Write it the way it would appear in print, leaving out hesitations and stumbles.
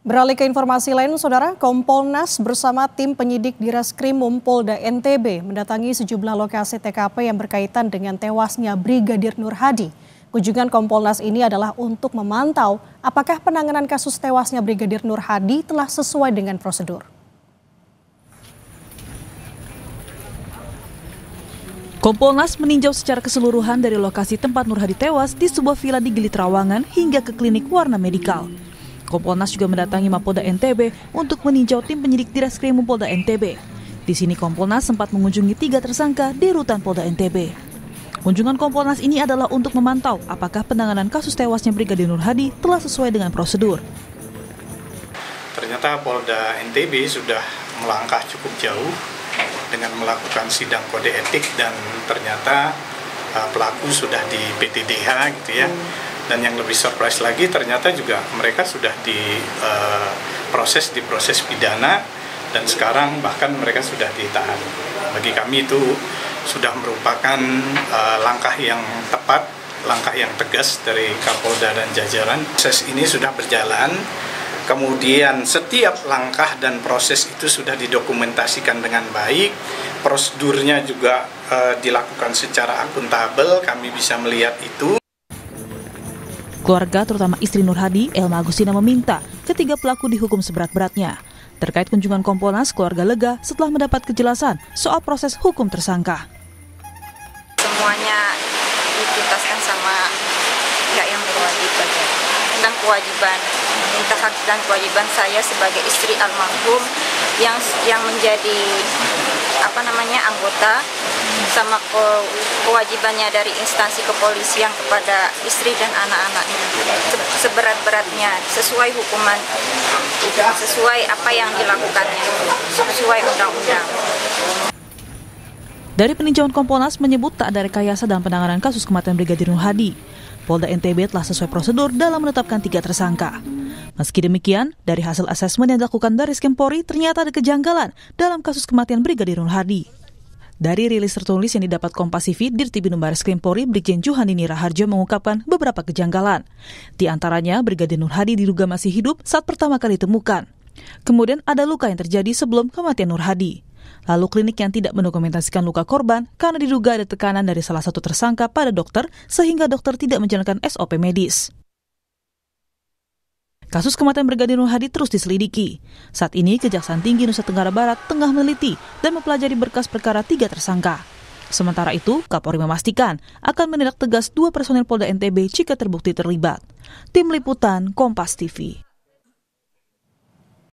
Beralih ke informasi lain, Saudara, Kompolnas bersama tim penyidik Direskrimum Polda NTB mendatangi sejumlah lokasi TKP yang berkaitan dengan tewasnya Brigadir Nur Hadi. Kunjungan Kompolnas ini adalah untuk memantau apakah penanganan kasus tewasnya Brigadir Nur Hadi telah sesuai dengan prosedur. Kompolnas meninjau secara keseluruhan dari lokasi tempat Nur Hadi tewas di sebuah villa di Gili Trawangan hingga ke klinik Warna Medikal. Kompolnas juga mendatangi Mapolda NTB untuk meninjau tim penyidik Direskrimum Polda NTB. Di sini Kompolnas sempat mengunjungi 3 tersangka di rutan Polda NTB. Kunjungan Kompolnas ini adalah untuk memantau apakah penanganan kasus tewasnya Brigadir Nur Hadi telah sesuai dengan prosedur. Ternyata Polda NTB sudah melangkah cukup jauh dengan melakukan sidang kode etik dan ternyata pelaku sudah di PTDH gitu ya. Dan yang lebih surprise lagi ternyata juga mereka sudah diproses pidana dan sekarang bahkan mereka sudah ditahan. Bagi kami itu sudah merupakan langkah yang tepat, langkah yang tegas dari Kapolda dan jajaran. Proses ini sudah berjalan, kemudian setiap langkah dan proses itu sudah didokumentasikan dengan baik, prosedurnya juga dilakukan secara akuntabel, kami bisa melihat itu. Keluarga, terutama istri Nur Hadi, Elma Agustina, meminta ketiga pelaku dihukum seberat-beratnya. Terkait kunjungan Kompolnas, keluarga lega setelah mendapat kejelasan soal proses hukum tersangka. Semuanya dituntaskan sama pihak yang berwajib saja. Tentang kewajiban, minta hak dan kewajiban saya sebagai istri almarhum yang menjadi anggota sama kewajibannya dari instansi kepolisian kepada istri dan anak-anaknya seberat-beratnya, sesuai hukuman, sesuai apa yang dilakukannya, sesuai undang-undang. Dari peninjauan Kompolnas menyebut tak ada rekayasa dalam penanganan kasus kematian Brigadir Nur Hadi. Polda NTB telah sesuai prosedur dalam menetapkan 3 tersangka. Meski demikian, dari hasil asesmen yang dilakukan Baris Krim Polri ternyata ada kejanggalan dalam kasus kematian Brigadir Nur Hadi. Dari rilis tertulis yang didapat Kompas TV, Dirtibidum Baris Krim Polri Brigjen Juhandini Raharjo mengungkapkan beberapa kejanggalan. Di antaranya, Brigadir Nur Hadi diduga masih hidup saat pertama kali ditemukan. Kemudian ada luka yang terjadi sebelum kematian Nur Hadi. Lalu klinik yang tidak mendokumentasikan luka korban karena diduga ada tekanan dari salah satu tersangka pada dokter sehingga dokter tidak menjalankan SOP medis. Kasus kematian Brigadir Nur Hadi terus diselidiki. Saat ini Kejaksaan Tinggi Nusa Tenggara Barat tengah meneliti dan mempelajari berkas perkara 3 tersangka. Sementara itu, Kapolri memastikan akan menindak tegas 2 personel Polda NTB jika terbukti terlibat. Tim Liputan Kompas TV.